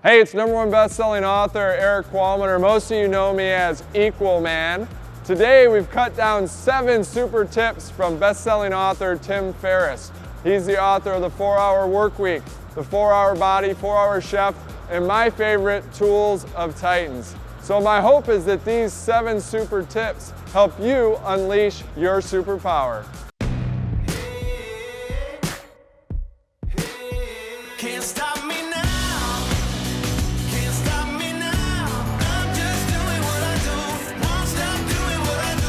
Hey, it's #1 best-selling author Equalman, or most of you know me as Equalman. Today we've cut down 7 super tips from best-selling author Tim Ferriss. He's the author of The 4-Hour Workweek, The 4-Hour Body, 4-Hour Chef, and my favorite, Tools of Titans. So my hope is that these 7 super tips help you unleash your superpower. Can't stop me now. Can't stop me now. I'm just doing what I do. Won't stop doing what I do.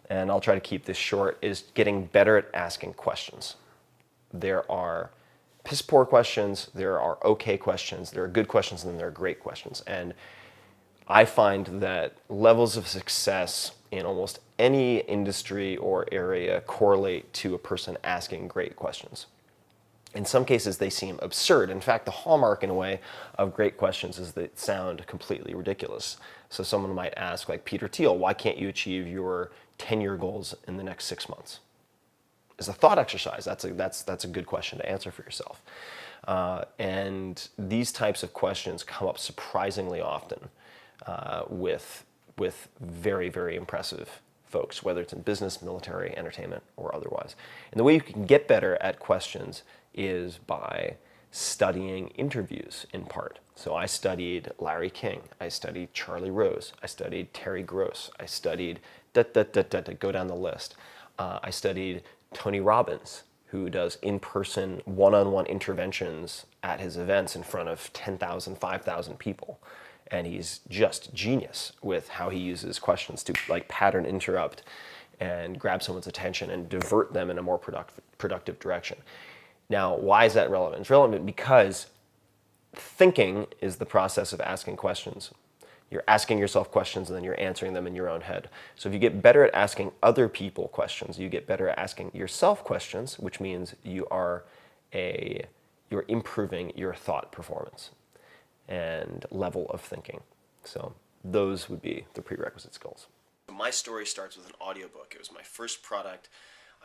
And I'll try to keep this short, is getting better at asking questions. There are piss poor questions, there are okay questions, there are good questions, and then there are great questions. And I find that levels of success in almost any industry or area correlate to a person asking great questions. In some cases, they seem absurd. In fact, the hallmark, in a way, of great questions is that they sound completely ridiculous. So someone might ask, like Peter Thiel, why can't you achieve your 10-year goals in the next 6 months? As a thought exercise, that's a good question to answer for yourself. And these types of questions come up surprisingly often with very, very impressive folks, whether it's in business, military, entertainment, or otherwise. And the way you can get better at questions is by studying interviews in part. So I studied Larry King, I studied Charlie Rose, I studied Terry Gross, I studied go down the list. I studied Tony Robbins, who does in-person, one-on-one interventions at his events in front of 10,000, 5,000 people. And he's just genius with how he uses questions to like pattern interrupt and grab someone's attention and divert them in a more productive direction. Now, why is that relevant? It's relevant because thinking is the process of asking questions. You're asking yourself questions and then you're answering them in your own head. So if you get better at asking other people questions, you get better at asking yourself questions, which means you're improving your thought performance and level of thinking. So those would be the prerequisite skills. My story starts with an audiobook. It was my first product.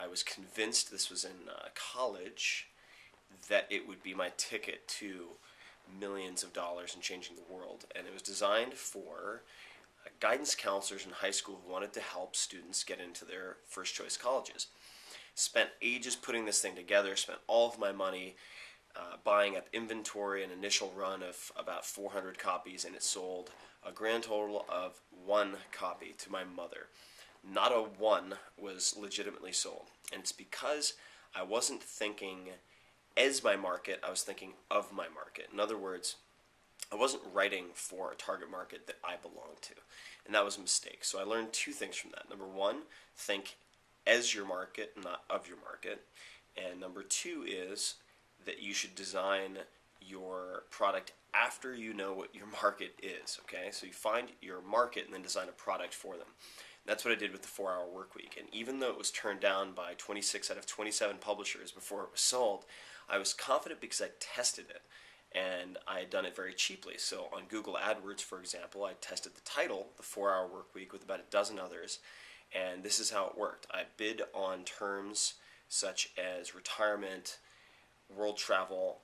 I was convinced, this was in college, that it would be my ticket to millions of dollars and changing the world. And it was designed for guidance counselors in high school who wanted to help students get into their first choice colleges. Spent ages putting this thing together, spent all of my money buying up inventory, an initial run of about 400 copies, and it sold a grand total of 1 copy to my mother. Not a one was legitimately sold. And it's because I wasn't thinking as my market, I was thinking of my market. In other words, I wasn't writing for a target market that I belonged to. And that was a mistake. So I learned 2 things from that. Number 1, think as your market, not of your market. And number 2 is that you should design your product after you know what your market is, okay? So you find your market and then design a product for them. And that's what I did with the 4-Hour Workweek. And even though it was turned down by 26 out of 27 publishers before it was sold, I was confident because I tested it. And I had done it very cheaply. So on Google AdWords, for example, I tested the title, The 4-Hour Workweek, with about a dozen others. And this is how it worked. I bid on terms such as retirement, world travel,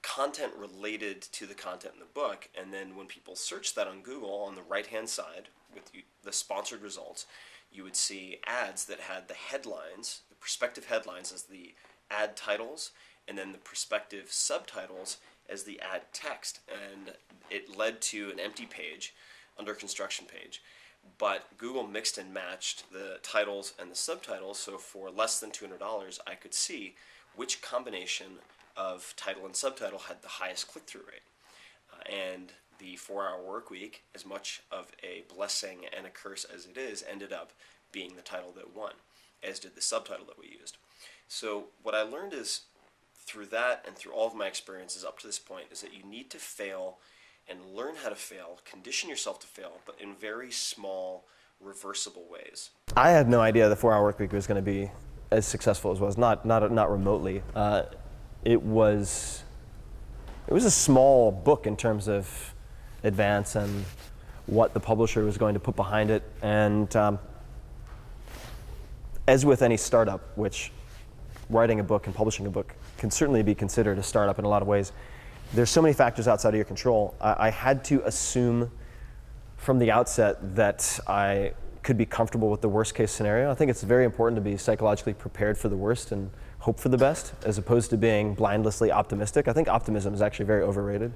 content related to the content in the book, and then when people search that on Google, on the right-hand side, with the sponsored results, you would see ads that had the headlines, the prospective headlines as the ad titles, and then the prospective subtitles as the ad text. And it led to an empty page, under construction page, but Google mixed and matched the titles and the subtitles, so for less than $200, I could see which combination of title and subtitle had the highest click-through rate. And the 4-Hour Workweek, as much of a blessing and a curse as it is, ended up being the title that won, as did the subtitle that we used. So what I learned is, through that and through all of my experiences up to this point, is that you need to fail and learn how to fail, condition yourself to fail, but in very small, reversible ways. I had no idea the 4-Hour Workweek was going to be as successful as it was, not remotely. It was a small book in terms of advance and what the publisher was going to put behind it. And as with any startup, which writing a book and publishing a book can certainly be considered a startup in a lot of ways. There's so many factors outside of your control. I had to assume from the outset that I could be comfortable with the worst case scenario. I think it's very important to be psychologically prepared for the worst and hope for the best, as opposed to being blindlessly optimistic. I think optimism is actually very overrated.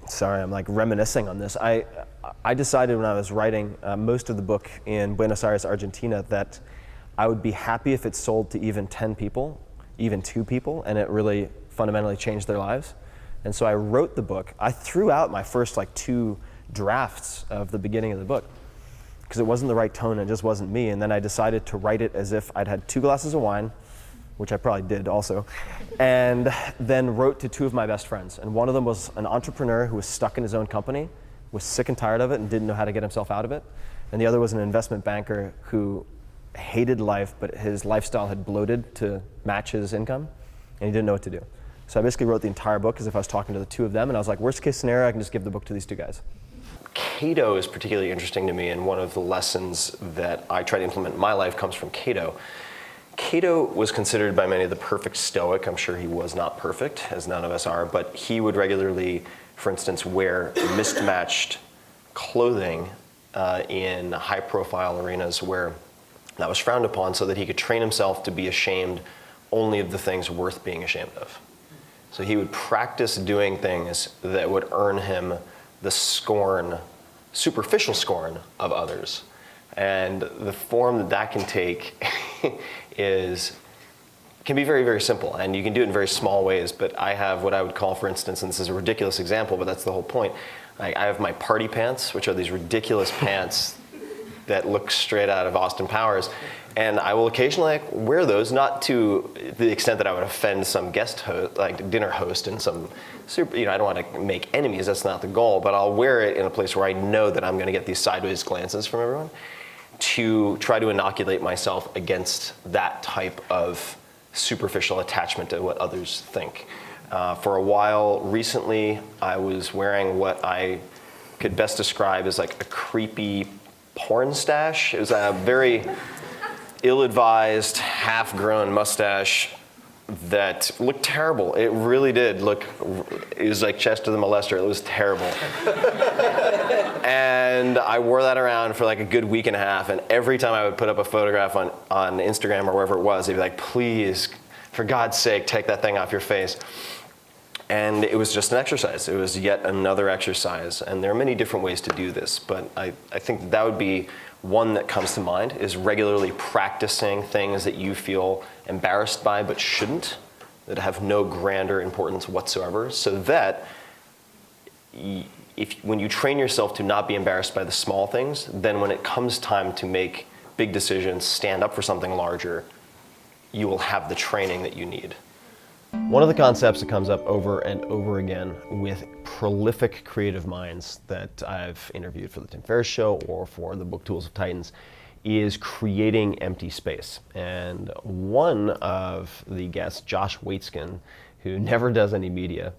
Sorry, I'm like reminiscing on this. I decided when I was writing most of the book in Buenos Aires, Argentina, that I would be happy if it sold to even 10 people, even 2 people, and it really fundamentally changed their lives. And so I wrote the book. I threw out my first 2 drafts of the beginning of the book because it wasn't the right tone, and it just wasn't me. And then I decided to write it as if I'd had 2 glasses of wine, which I probably did also, and then wrote to 2 of my best friends. And one of them was an entrepreneur who was stuck in his own company, was sick and tired of it and didn't know how to get himself out of it. And the other was an investment banker who hated life, but his lifestyle had bloated to match his income, and he didn't know what to do. So I basically wrote the entire book as if I was talking to the 2 of them, and I was like, worst case scenario, I can just give the book to these 2 guys. Cato is particularly interesting to me, and one of the lessons that I try to implement in my life comes from Cato. Cato was considered by many the perfect Stoic. I'm sure he was not perfect, as none of us are, but he would regularly, for instance, wear mismatched clothing in high-profile arenas where that was frowned upon, so that he could train himself to be ashamed only of the things worth being ashamed of. So he would practice doing things that would earn him the scorn, superficial scorn of others. And the form that that can take can be very, very simple. And you can do it in very small ways. But I have what I would call, for instance, and this is a ridiculous example, but that's the whole point. I have my party pants, which are these ridiculous pants that look straight out of Austin Powers. And I will occasionally wear those, not to the extent that I would offend some guest host, like dinner host, and some super, I don't want to make enemies, that's not the goal, but I'll wear it in a place where I know that I'm going to get these sideways glances from everyone, to try to inoculate myself against that type of superficial attachment to what others think. For a while recently, I was wearing what I could best describe as like a creepy porn stash. It was a very ill-advised, half-grown mustache that looked terrible. It really did look, it was like Chester the Molester. It was terrible. And I wore that around for like a good week and a half, and every time I would put up a photograph on Instagram or wherever it was, they'd be like, please, for God's sake, take that thing off your face. And it was just an exercise. It was yet another exercise. And there are many different ways to do this, but I think that would be one that comes to mind, is regularly practicing things that you feel embarrassed by but shouldn't, that have no grander importance whatsoever, so that when you train yourself to not be embarrassed by the small things, then when it comes time to make big decisions, stand up for something larger, you will have the training that you need. One of the concepts that comes up over and over again with prolific creative minds that I've interviewed for the Tim Ferriss Show or for the book Tools of Titans is creating empty space. And one of the guests, Josh Waitzkin, who never does any media,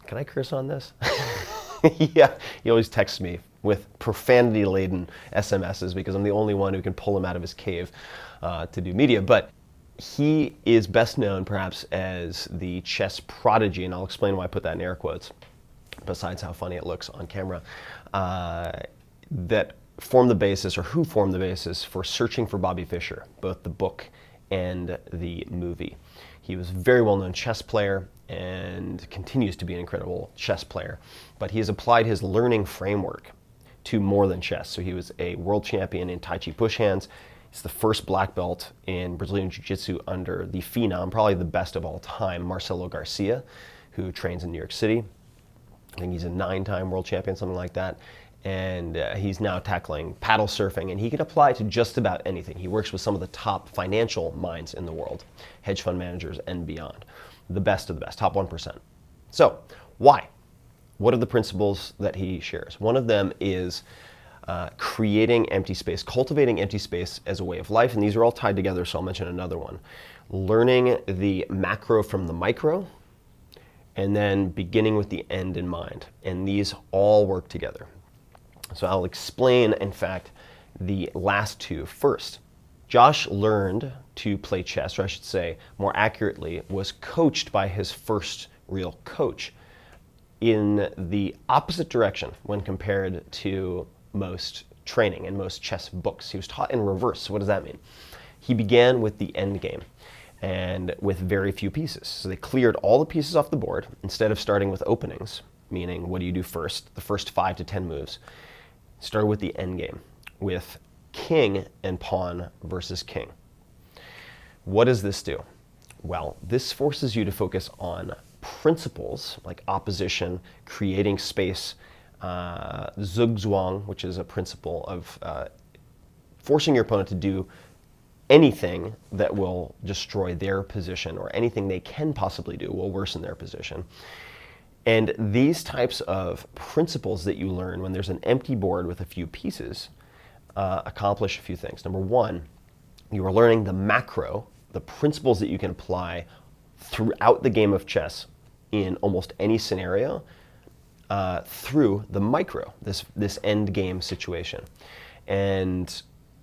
can I curse on this? Yeah, he always texts me with profanity-laden SMSs because I'm the only one who can pull him out of his cave to do media. But he is best known perhaps as the chess prodigy, and I'll explain why I put that in air quotes, besides how funny it looks on camera, that formed the basis, or who formed the basis for Searching for Bobby Fischer, both the book and the movie. He was a very well-known chess player and continues to be an incredible chess player, but he has applied his learning framework to more than chess. So he was a world champion in Tai Chi push hands. He's the first black belt in Brazilian Jiu-Jitsu under the phenom, probably the best of all time, Marcelo Garcia, who trains in New York City. I think he's a 9-time world champion, something like that. And he's now tackling paddle surfing, and he can apply to just about anything. He works with some of the top financial minds in the world, hedge fund managers and beyond. The best of the best, top 1%. So, why? What are the principles that he shares? One of them is creating empty space, cultivating empty space as a way of life, and these are all tied together, so I'll mention another one. Learning the macro from the micro, and then beginning with the end in mind, and these all work together. So I'll explain, in fact, the last two first. Josh learned to play chess, or I should say more accurately, was coached by his first real coach in the opposite direction when compared to most training and most chess books. He was taught in reverse. So what does that mean? He began with the end game and with very few pieces. So they cleared all the pieces off the board instead of starting with openings, meaning what do you do first, the first 5 to 10 moves. Started with the end game, with king and pawn versus king. What does this do? Well, this forces you to focus on principles like opposition, creating space, zugzwang, which is a principle of forcing your opponent to do anything that will destroy their position, or anything they can possibly do will worsen their position. And these types of principles that you learn when there's an empty board with a few pieces accomplish a few things. Number one, you are learning the macro, the principles that you can apply throughout the game of chess in almost any scenario through the micro, this end game situation. And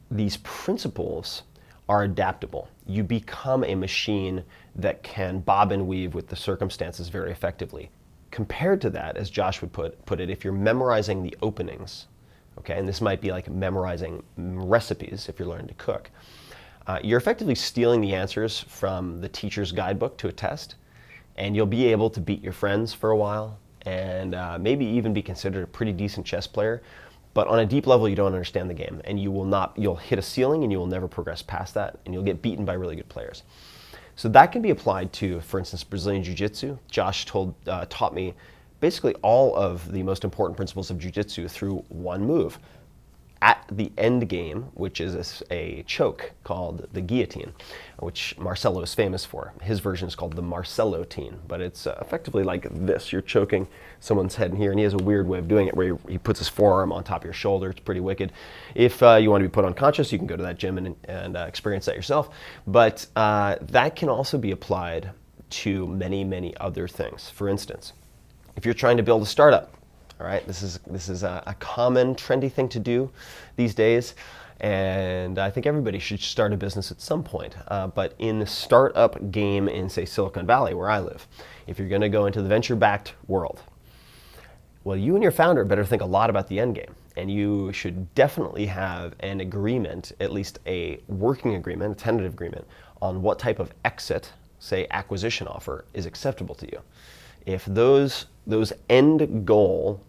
these principles are adaptable. You become a machine that can bob and weave with the circumstances very effectively. Compared to that, as Josh would put it, if you're memorizing the openings, okay, and this might be like memorizing recipes if you're learning to cook, you're effectively stealing the answers from the teacher's guidebook to a test, and you'll be able to beat your friends for a while, and maybe even be considered a pretty decent chess player. But on a deep level, you don't understand the game, and you'll hit a ceiling and you will never progress past that, and you'll get beaten by really good players. So that can be applied to, for instance, Brazilian Jiu-Jitsu. Josh taught me basically all of the most important principles of Jiu-Jitsu through one move. At the end game, which is a choke called the guillotine, which Marcelo is famous for. His version is called the Marcelo-tine, but it's effectively like this. You're choking someone's head in here, and he has a weird way of doing it where he puts his forearm on top of your shoulder. It's pretty wicked. If you want to be put unconscious, you can go to that gym and experience that yourself. But that can also be applied to many, many other things. For instance, if you're trying to build a startup, all right, this is a common, trendy thing to do these days, and I think everybody should start a business at some point. But in the startup game in, say, Silicon Valley, where I live, if you're going to go into the venture-backed world, well, you and your founder better think a lot about the end game, and you should definitely have an agreement, at least a working agreement, a tentative agreement, on what type of exit, say, acquisition offer, is acceptable to you. If those end goal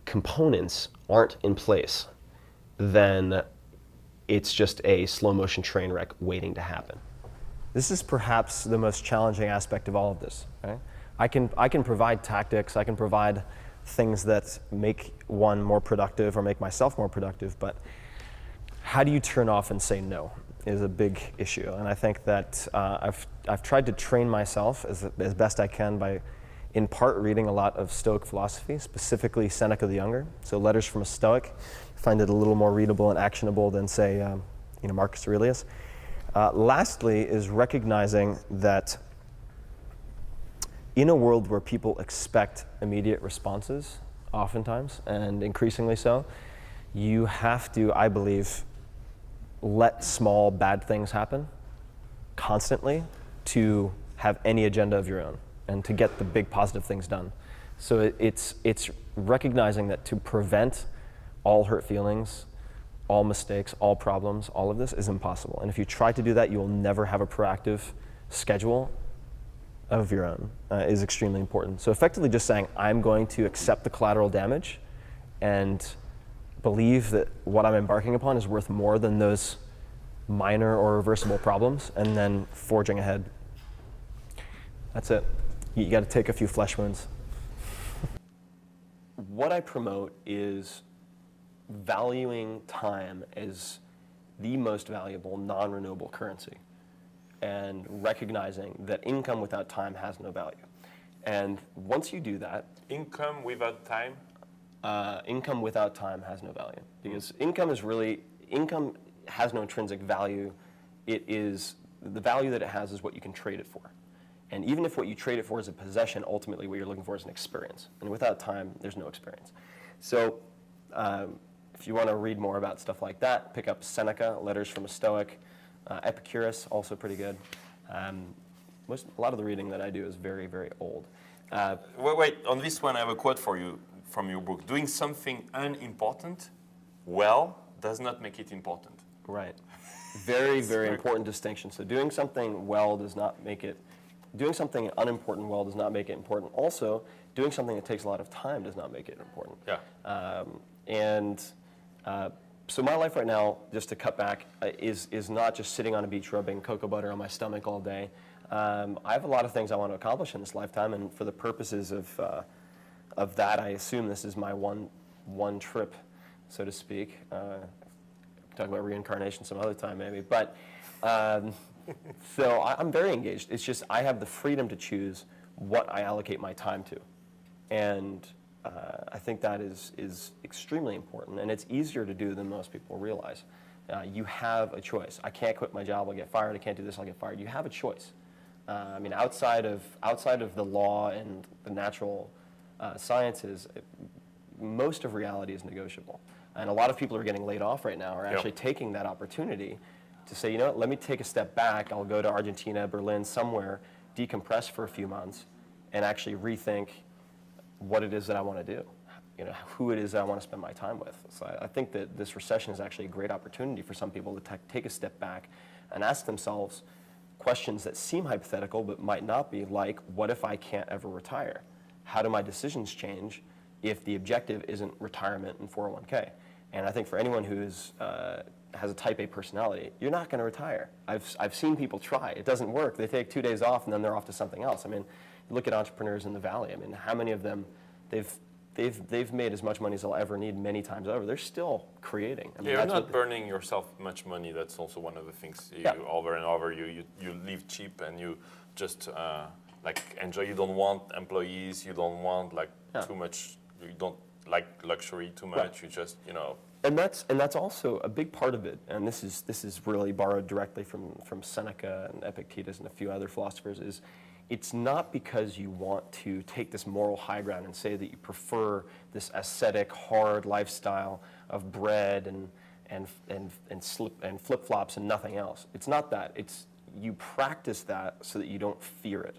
components aren't in place, then it's just a slow motion train wreck waiting to happen. This is perhaps the most challenging aspect of all of this. Right? I can provide tactics, I can provide things that make one more productive or make myself more productive, but how do you turn off and say no is a big issue. And I think that I've tried to train myself as best I can by, in part, reading a lot of Stoic philosophy, specifically Seneca the Younger. So Letters from a Stoic. I find it a little more readable and actionable than, say, Marcus Aurelius. Lastly is recognizing that in a world where people expect immediate responses, oftentimes, and increasingly so, you have to, I believe, let small bad things happen constantly to have any agenda of your own and to get the big positive things done. So it's recognizing that to prevent all hurt feelings, all mistakes, all problems, all of this is impossible. And if you try to do that, you will never have a proactive schedule of your own, is extremely important. So effectively just saying, I'm going to accept the collateral damage and believe that what I'm embarking upon is worth more than those minor or reversible problems, and then forging ahead. That's it. You got to take a few flesh wounds. What I promote is valuing time as the most valuable non-renewable currency, and recognizing that income without time has no value. And once you do that, Income without time? income without time has no value, because income has no intrinsic value. It is, the value that it has is what you can trade it for. And even if what you trade it for is a possession, ultimately what you're looking for is an experience. And without time, there's no experience. So if you want to read more about stuff like that, pick up Seneca, Letters from a Stoic. Epicurus, also pretty good. A lot of the reading that I do is very, very old. Wait, on this one, I have a quote for you from your book. Doing something unimportant well does not make it important. Right. Very, very important distinction. So doing something well does not make it, doing something unimportant well does not make it important. Also, doing something that takes a lot of time does not make it important. Yeah. So my life right now, just to cut back, is not just sitting on a beach rubbing cocoa butter on my stomach all day. I have a lot of things I want to accomplish in this lifetime, and for the purposes of that, I assume this is my one trip, so to speak. Talk about reincarnation some other time maybe, but so I'm very engaged. It's just I have the freedom to choose what I allocate my time to, and I think that is extremely important, and it's easier to do than most people realize. You have a choice. I can't quit my job, I'll get fired. I can't do this, I'll get fired. You have a choice. I mean, outside of the law and the natural sciences, most of reality is negotiable. And a lot of people who are getting laid off right now are actually taking that opportunity to say, you know what, let me take a step back. I'll go to Argentina, Berlin, somewhere, decompress for a few months, and actually rethink what it is that I want to do, you know, who it is that I want to spend my time with. So I think that this recession is actually a great opportunity for some people to take a step back and ask themselves questions that seem hypothetical but might not be, like, what if I can't ever retire? How do my decisions change if the objective isn't retirement and 401k? And I think for anyone who has a type A personality, you're not going to retire. I've seen people try. It doesn't work. They take 2 days off and then they're off to something else. I mean, look at entrepreneurs in the Valley. I mean, how many of them, they've made as much money as they'll ever need many times over. They're still creating. I mean, You're not burning yourself much money. That's also one of the things. You over and over, you live cheap and you just like enjoy. You don't want employees. You don't want like too much. You don't like luxury too much. Right. You just, you know. And that's also a big part of it. And this is really borrowed directly from Seneca and Epictetus and a few other philosophers. Is it's not because you want to take this moral high ground and say that you prefer this ascetic, hard lifestyle of bread and flip-flops and nothing else. It's not that. It's you practice that so that you don't fear it.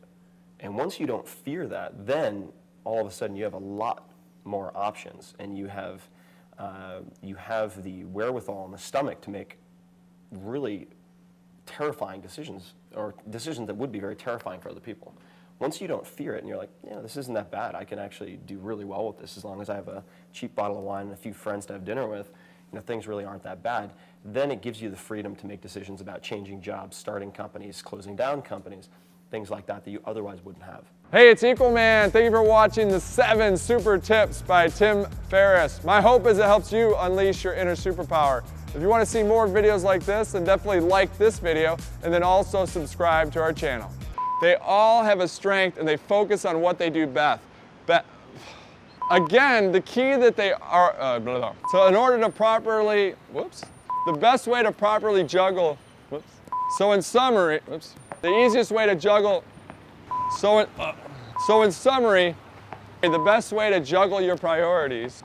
And once you don't fear that, then all of a sudden you have a lot more options, and you have the wherewithal and the stomach to make really terrifying decisions, or decisions that would be very terrifying for other people. Once you don't fear it and you're like, yeah, this isn't that bad, I can actually do really well with this as long as I have a cheap bottle of wine and a few friends to have dinner with, you know, things really aren't that bad, then it gives you the freedom to make decisions about changing jobs, starting companies, closing down companies, things like that you otherwise wouldn't have. Hey, it's Equalman. Thank you for watching the 7 Super Tips by Tim Ferriss. My hope is it helps you unleash your inner superpower. If you want to see more videos like this, then definitely like this video and then also subscribe to our channel. They all have a strength and they focus on what they do best. Again, the key that they are, so in order to properly, the best way to properly juggle, so in summary, the easiest way to juggle, so in summary, the best way to juggle your priorities